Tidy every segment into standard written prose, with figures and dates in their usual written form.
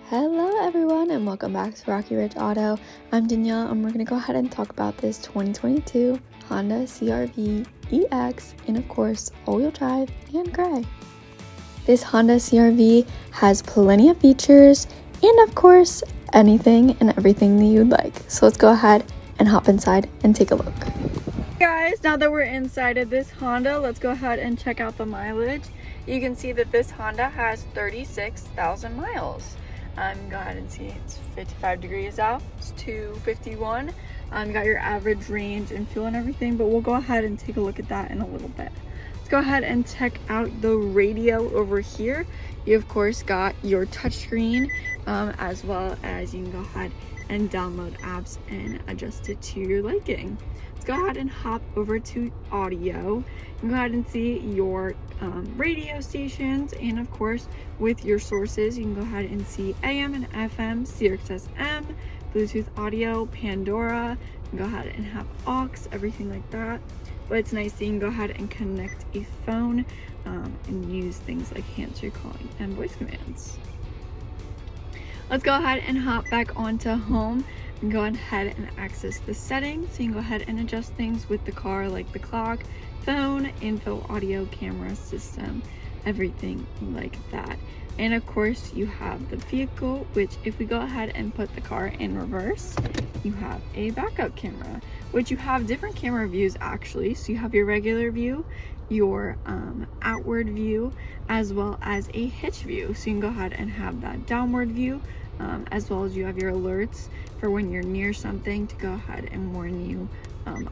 Hello everyone and welcome back to Rocky Ridge Auto. I'm Danielle and we're going to go ahead and talk about this 2022 Honda CR-V EX and of course all-wheel drive and gray. This Honda CR-V has plenty of features and of course anything and everything that you'd like. So let's go ahead and hop inside and take a look. Guys, now that we're inside of this Honda, let's go ahead and check out the mileage. You can see that this Honda has 36,000 miles. Go ahead and see it's 55 degrees out, it's 251. You got your average range and fuel and everything, but we'll go ahead and take a look at that in a little bit. Let's go ahead and check out the radio over here. You of course got your touchscreen, as well as you can go ahead and download apps and adjust it to your liking. Let's go ahead and hop over to audio and go ahead and see your radio stations, and of course with your sources you can go ahead and see AM and FM, SiriusXM, Bluetooth audio, Pandora. You can go ahead and have aux, everything like that. But it's nice that you can go ahead and connect a phone and use things like hands-free calling and voice commands. Let's go ahead and hop back onto home and go ahead and access the settings. So you can go ahead and adjust things with the car, like the clock, phone, info, audio, camera, system, everything like that. And of course you have the vehicle, which if we go ahead and put the car in reverse, you have a backup camera, which you have different camera views actually. So you have your regular view, your outward view, as well as a hitch view. So you can go ahead and have that downward view, as well as you have your alerts for when you're near something to go ahead and warn you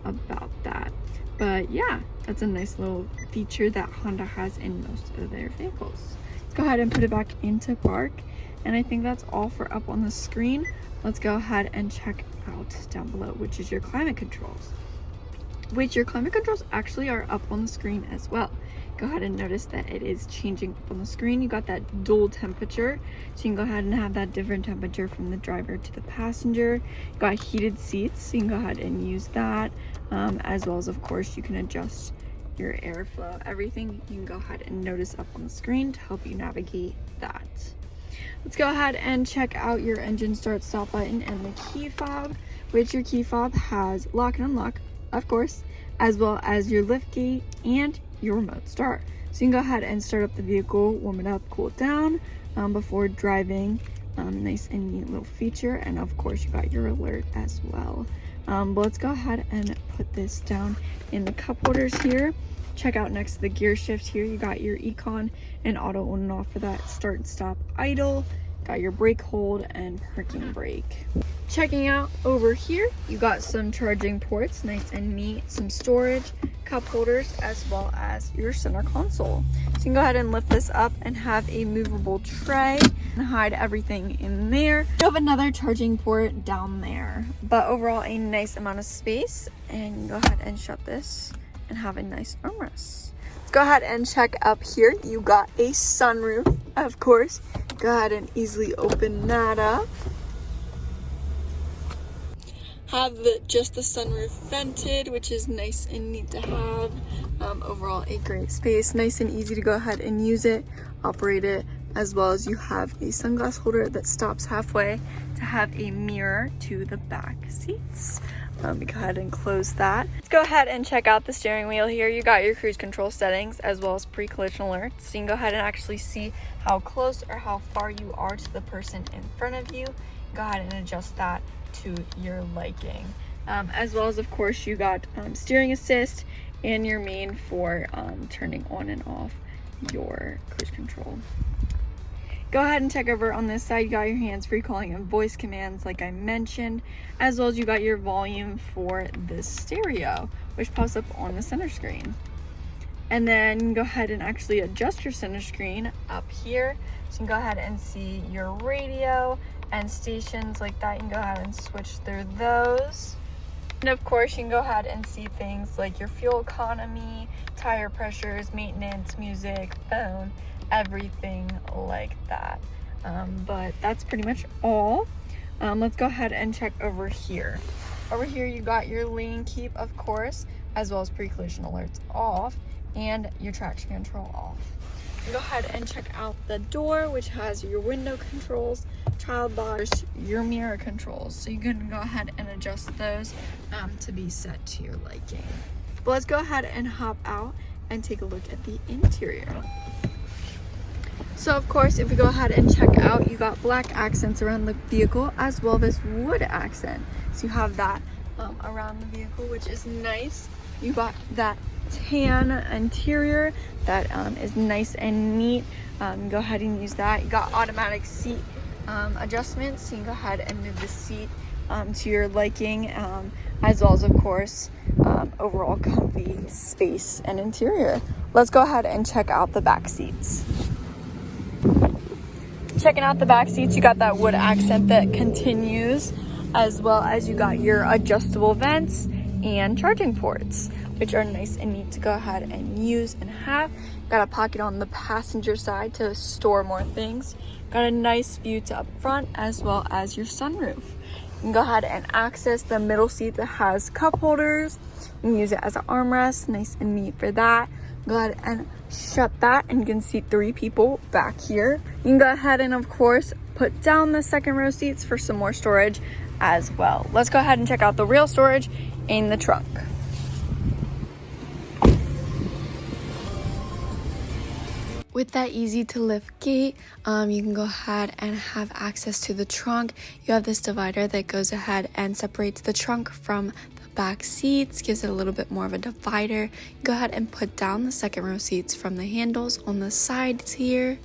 about that. But yeah, that's a nice little feature that Honda has in most of their vehicles. Let's go ahead and put it back into park. And I think that's all for up on the screen. Let's go ahead and check out down below, which is your climate controls. Which your climate controls actually are up on the screen as well. Go ahead and notice that it is changing up on the screen. You got that dual temperature, so you can go ahead and have that different temperature from the driver to the passenger. You got heated seats, so you can go ahead and use that, as well as of course you can adjust your airflow. Everything you can go ahead and notice up on the screen to help you navigate that. Let's go ahead and check out your engine start stop button and the key fob, which your key fob has lock and unlock, of course, as well as your lift gate and your remote start. So you can go ahead and start up the vehicle, warm it up, cool it down before driving. Nice and neat little feature. And of course you got your alert as well. But let's go ahead and put this down in the cup holders here. Check out next to the gear shift here, you got your econ and auto on and off for that start and stop idle. Got your brake hold and parking brake. Checking out over here, you got some charging ports, nice and neat, some storage, cup holders, as well as your center console. So you can go ahead and lift this up and have a movable tray and hide everything in there. You have another charging port down there, but overall a nice amount of space. And you can go ahead and shut this and have a nice armrest. Let's go ahead and check up here. You got a sunroof, of course. Go ahead and easily open that up. Have just the sunroof vented, which is nice and neat to have. Overall a great space, nice and easy to go ahead and use it, operate it, as well as you have a sunglass holder that stops halfway to have a mirror to the back seats. Go ahead and close that. Let's go ahead and check out the steering wheel here. You got your cruise control settings as well as pre-collision alerts. So you can go ahead and actually see how close or how far you are to the person in front of you. Go ahead and adjust that to your liking. As well as of course you got steering assist and your main for turning on and off your cruise control. Go ahead and check over on this side. You got your hands-free calling and voice commands like I mentioned, as well as you got your volume for the stereo, which pops up on the center screen. And then go ahead and actually adjust your center screen up here. So you can go ahead and see your radio and stations like that. You can go ahead and switch through those. And of course you can go ahead and see things like your fuel economy, tire pressures, maintenance, music, phone, everything like that. But that's pretty much all. Let's go ahead and check over here. Over here you got your lane keep, of course, as well as pre-collision alerts off and your traction control off. Go ahead and check out the door, which has your window controls, child lock, your mirror controls. So you can go ahead and adjust those to be set to your liking. But let's go ahead and hop out and take a look at the interior. So of course, if we go ahead and check out, you got black accents around the vehicle as well as wood accent. So you have that around the vehicle, which is nice. You got that tan interior that is nice and neat. Go ahead and use that. You got automatic seat adjustments, so you can go ahead and move the seat to your liking, as well as of course overall comfy space and interior. Let's go ahead and check out the back seats. Checking out the back seats, you got that wood accent that continues, as well as you got your adjustable vents and charging ports, which are nice and neat to go ahead and use and have. Got a pocket on the passenger side to store more things. Got a nice view to up front, as well as your sunroof. You can go ahead and access the middle seat that has cup holders. You can use it as an armrest, nice and neat for that. Go ahead and shut that and you can seat 3 people back here. You can go ahead and of course put down the second row seats for some more storage as well. Let's go ahead and check out the real storage in the trunk. With that easy to lift gate, you can go ahead and have access to the trunk. You have this divider that goes ahead and separates the trunk from the back seats, gives it a little bit more of a divider. Go ahead and put down the second row seats from the handles on the sides here.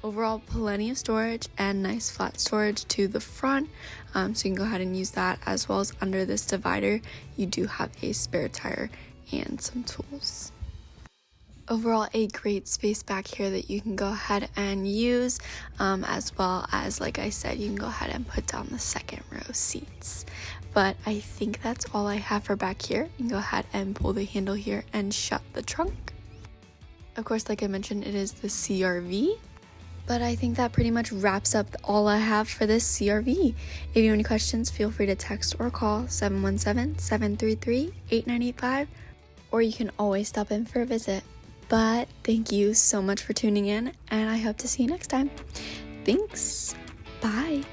Overall, plenty of storage and nice flat storage to the front, so you can go ahead and use that, as well as under this divider you do have a spare tire and some tools. Overall, a great space back here that you can go ahead and use, as well as, like I said, you can go ahead and put down the second row seats. But I think that's all I have for back here. You can go ahead and pull the handle here and shut the trunk. Of course, like I mentioned, it is the CR-V. But I think that pretty much wraps up all I have for this CR-V. If you have any questions, feel free to text or call 717-733-8985, or you can always stop in for a visit. But thank you so much for tuning in, and I hope to see you next time. Thanks. Bye.